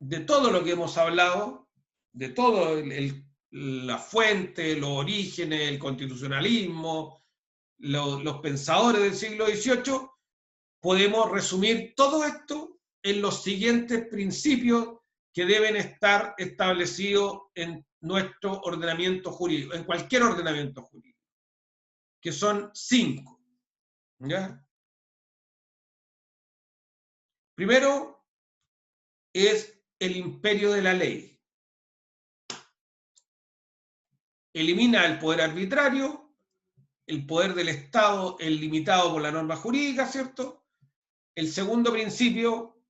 de todo lo que hemos hablado, de todo la fuente, los orígenes, el constitucionalismo, los pensadores del siglo XVIII, podemos resumir todo esto en los siguientes principios que deben estar establecidos en nuestro ordenamiento jurídico, en cualquier ordenamiento jurídico, que son 5. ¿Ya? Primero es el imperio de la ley. Elimina el poder arbitrario, el poder del Estado es limitado por la norma jurídica, ¿cierto? El segundo principio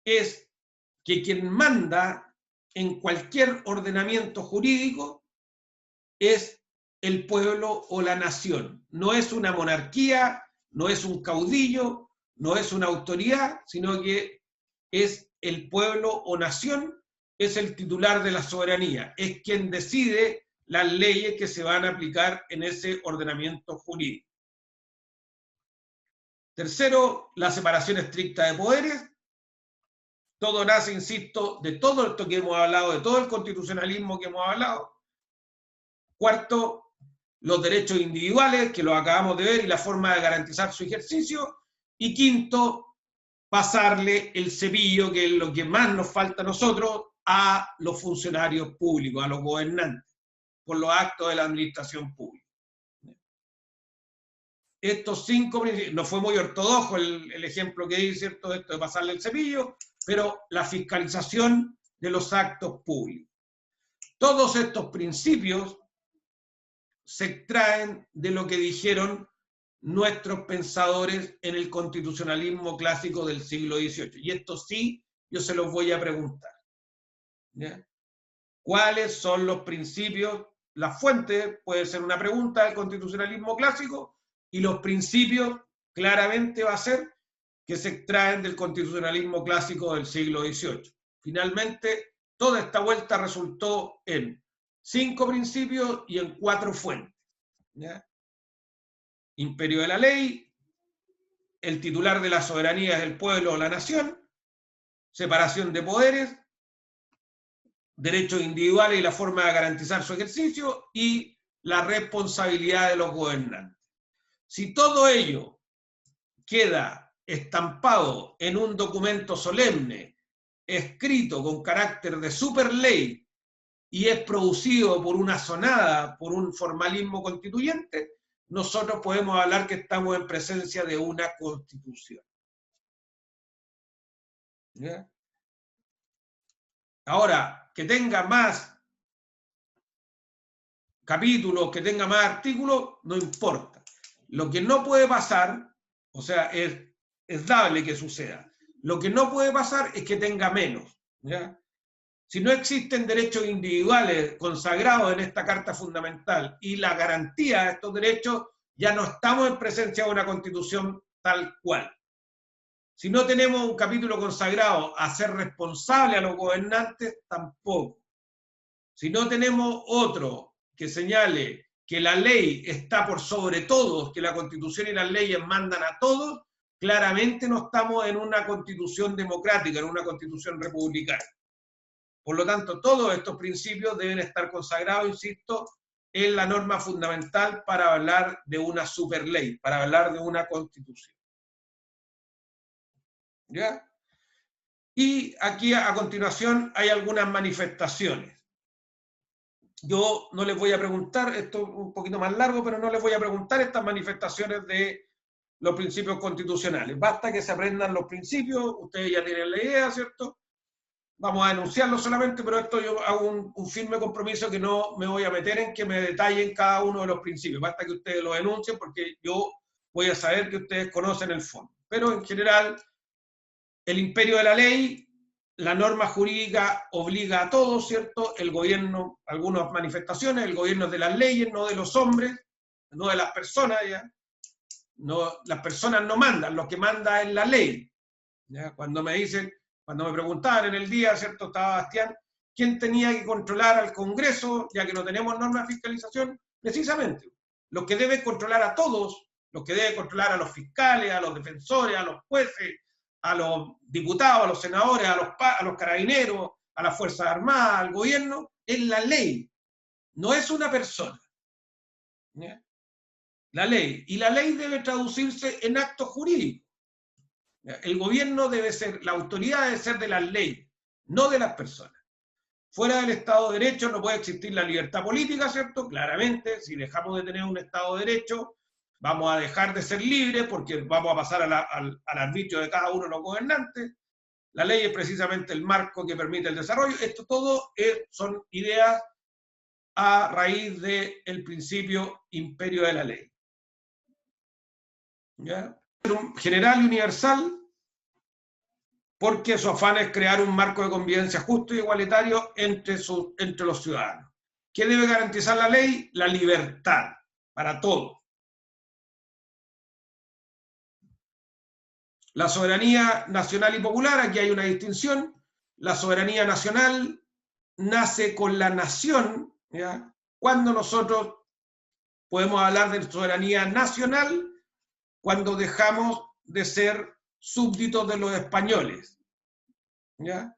es que quien manda en cualquier ordenamiento jurídico es el pueblo o la nación. No es una monarquía, no es un caudillo, no es una autoridad, sino que es el pueblo o nación, es el titular de la soberanía, es quien decide las leyes que se van a aplicar en ese ordenamiento jurídico. Tercero, la separación estricta de poderes. Todo nace, insisto, de todo esto que hemos hablado, de todo el constitucionalismo que hemos hablado. Cuarto, los derechos individuales, que los acabamos de ver, y la forma de garantizar su ejercicio. Y quinto, pasarle el cepillo, que es lo que más nos falta a nosotros, a los funcionarios públicos, a los gobernantes, por los actos de la administración pública. Estos 5 principios, no fue muy ortodoxo el ejemplo que di, ¿cierto?, esto de pasarle el cepillo, pero la fiscalización de los actos públicos. Todos estos principios se extraen de lo que dijeron nuestros pensadores en el constitucionalismo clásico del siglo XVIII. Y esto sí, yo se los voy a preguntar. ¿Ya? ¿Cuáles son los principios? La fuente puede ser una pregunta del constitucionalismo clásico, y los principios claramente va a ser que se extraen del constitucionalismo clásico del siglo XVIII. Finalmente, toda esta vuelta resultó en 5 principios y en 4 fuentes. ¿Ya? Imperio de la ley, el titular de la soberanía es el pueblo o la nación, separación de poderes, derechos individuales y la forma de garantizar su ejercicio, y la responsabilidad de los gobernantes. Si todo ello queda estampado en un documento solemne, escrito con carácter de superley, y es producido por una sonada, por un formalismo constituyente, nosotros podemos hablar que estamos en presencia de una constitución. ¿Ya? Ahora, que tenga más capítulos, que tenga más artículos, no importa. Lo que no puede pasar, o sea, es dable que suceda. Lo que no puede pasar es que tenga menos. ¿Ya? Si no existen derechos individuales consagrados en esta Carta Fundamental y la garantía de estos derechos, ya no estamos en presencia de una constitución tal cual. Si no tenemos un capítulo consagrado a ser responsable a los gobernantes, tampoco. Si no tenemos otro que señale que la ley está por sobre todos, que la Constitución y las leyes mandan a todos, claramente no estamos en una constitución democrática, en una constitución republicana. Por lo tanto, todos estos principios deben estar consagrados, insisto, en la norma fundamental para hablar de una superley, para hablar de una constitución. ¿Ya? Y aquí a continuación hay algunas manifestaciones. Yo no les voy a preguntar, esto es un poquito más largo, pero no les voy a preguntar estas manifestaciones de los principios constitucionales. Basta que se aprendan los principios, ustedes ya tienen la idea, ¿cierto? Vamos a denunciarlo solamente, pero esto yo hago un firme compromiso que no me voy a meter en que me detallen cada uno de los principios. Basta que ustedes lo denuncien porque yo voy a saber que ustedes conocen el fondo. Pero en general, el imperio de la ley, la norma jurídica obliga a todos, ¿cierto? El gobierno, algunas manifestaciones, el gobierno es de las leyes, no de los hombres, no de las personas, ¿ya? No, las personas no mandan, lo que manda es la ley. ¿Ya? Cuando me preguntaban en el día, ¿cierto? Estaba Bastián, ¿quién tenía que controlar al Congreso, ya que no tenemos norma de fiscalización? Precisamente, los que deben controlar a todos, los que deben controlar a los fiscales, a los defensores, a los jueces, a los diputados, a los senadores, a los carabineros, a las Fuerzas Armadas, al gobierno, es la ley, no es una persona. ¿Ya? La ley. Y la ley debe traducirse en actos jurídicos. ¿Ya? El gobierno debe ser, la autoridad debe ser de las leyes, no de las personas. Fuera del Estado de Derecho no puede existir la libertad política, ¿cierto? Claramente, si dejamos de tener un Estado de Derecho, vamos a dejar de ser libres porque vamos a pasar al arbitrio de cada uno de los gobernantes. La ley es precisamente el marco que permite el desarrollo. Esto todo son ideas a raíz del principio imperio de la ley. ¿Ya? General y universal, porque su afán es crear un marco de convivencia justo y igualitario entre los ciudadanos. ¿Qué debe garantizar la ley? La libertad para todos. La soberanía nacional y popular, aquí hay una distinción. La soberanía nacional nace con la nación, ¿ya? Cuando nosotros podemos hablar de soberanía nacional, cuando dejamos de ser súbditos de los españoles. ¿Ya?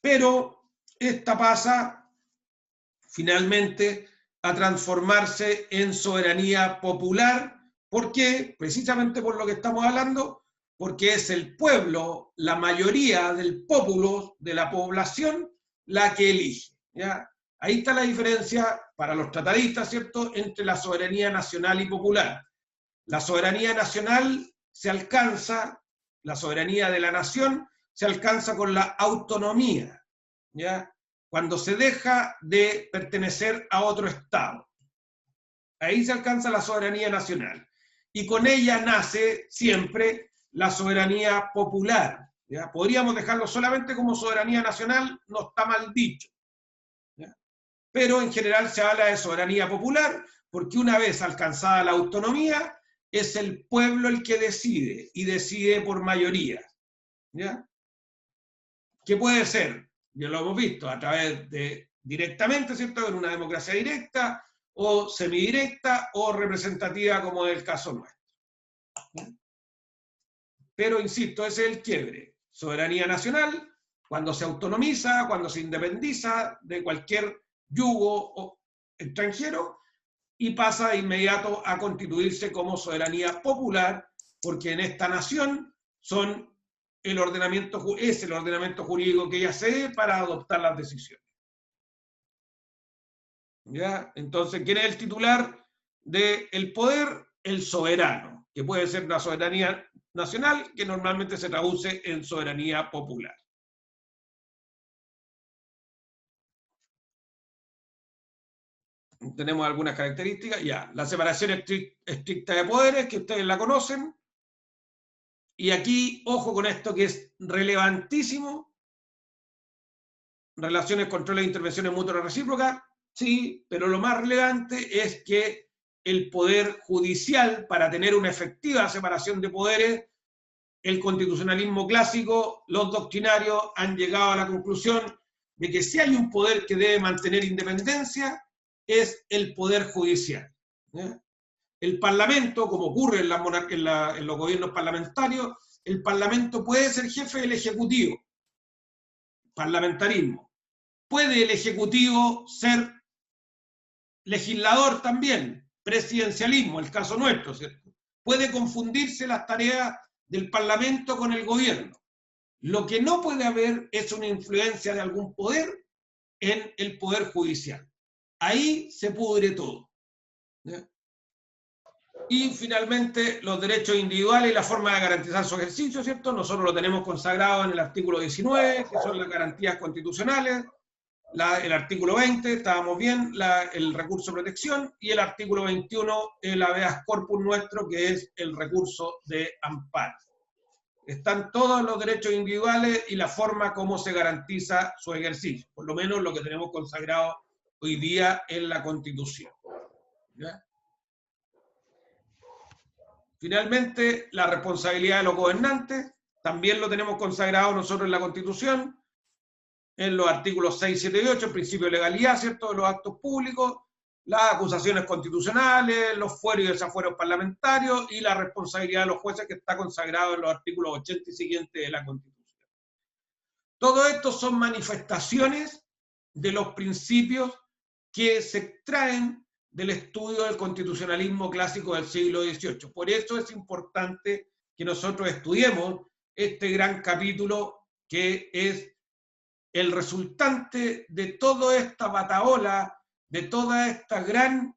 Pero esta pasa finalmente a transformarse en soberanía popular. ¿Por qué? Precisamente por lo que estamos hablando, porque es el pueblo, la mayoría del pueblo, de la población, la que elige. ¿Ya? Ahí está la diferencia para los tratadistas, ¿cierto?, entre la soberanía nacional y popular. La soberanía nacional se alcanza, la soberanía de la nación se alcanza con la autonomía, ¿ya? Cuando se deja de pertenecer a otro Estado. Ahí se alcanza la soberanía nacional. Y con ella nace siempre la soberanía popular. ¿Ya? Podríamos dejarlo solamente como soberanía nacional, no está mal dicho. ¿Ya? Pero en general se habla de soberanía popular, porque una vez alcanzada la autonomía, es el pueblo el que decide, y decide por mayoría. ¿Ya? ¿Qué puede ser? Ya lo hemos visto, a través de directamente, ¿cierto?, en una democracia directa, o semidirecta, o representativa, como es el caso nuestro. ¿Ya? Pero, insisto, ese es el quiebre. Soberanía nacional, cuando se autonomiza, cuando se independiza de cualquier yugo extranjero, y pasa de inmediato a constituirse como soberanía popular, porque en esta nación es el ordenamiento jurídico que ella cede para adoptar las decisiones. ¿Ya? Entonces, ¿quién es el titular del poder? El soberano, que puede ser una soberanía nacional, que normalmente se traduce en soberanía popular. Tenemos algunas características, ya. La separación estricta de poderes, que ustedes la conocen. Y aquí, ojo con esto que es relevantísimo. Relaciones, controles e intervenciones mutuas recíprocas, sí, pero lo más relevante es que el poder judicial, para tener una efectiva separación de poderes, el constitucionalismo clásico, los doctrinarios han llegado a la conclusión de que si hay un poder que debe mantener independencia, es el poder judicial. ¿Ya? El Parlamento, como ocurre en los gobiernos parlamentarios, el Parlamento puede ser jefe del Ejecutivo, parlamentarismo. Puede el Ejecutivo ser legislador también, presidencialismo, el caso nuestro, ¿cierto? Puede confundirse las tareas del Parlamento con el gobierno. Lo que no puede haber es una influencia de algún poder en el poder judicial. Ahí se pudre todo. ¿Ya? Y finalmente, los derechos individuales y la forma de garantizar su ejercicio, ¿cierto? Nosotros lo tenemos consagrado en el artículo 19, que son las garantías constitucionales, el artículo 20, estábamos bien, el recurso de protección, y el artículo 21, el habeas corpus nuestro, que es el recurso de amparo. Están todos los derechos individuales y la forma como se garantiza su ejercicio, por lo menos lo que tenemos consagrado hoy día en la Constitución. ¿Ya? Finalmente, la responsabilidad de los gobernantes, también lo tenemos consagrado nosotros en la Constitución, en los artículos 6, 7 y 8, el principio de legalidad, ¿cierto?, de los actos públicos, las acusaciones constitucionales, los fueros y desafueros parlamentarios y la responsabilidad de los jueces, que está consagrado en los artículos 80 y siguientes de la Constitución. Todo esto son manifestaciones de los principios que se extraen del estudio del constitucionalismo clásico del siglo XVIII. Por eso es importante que nosotros estudiemos este gran capítulo que es el resultante de toda esta batahola, de toda esta gran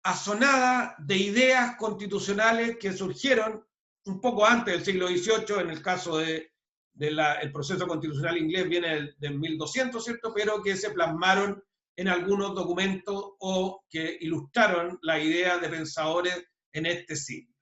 asonada de ideas constitucionales que surgieron un poco antes del siglo XVIII, en el caso el proceso constitucional inglés viene del 1200, ¿cierto? Pero que se plasmaron en algunos documentos o que ilustraron la idea de pensadores en este siglo.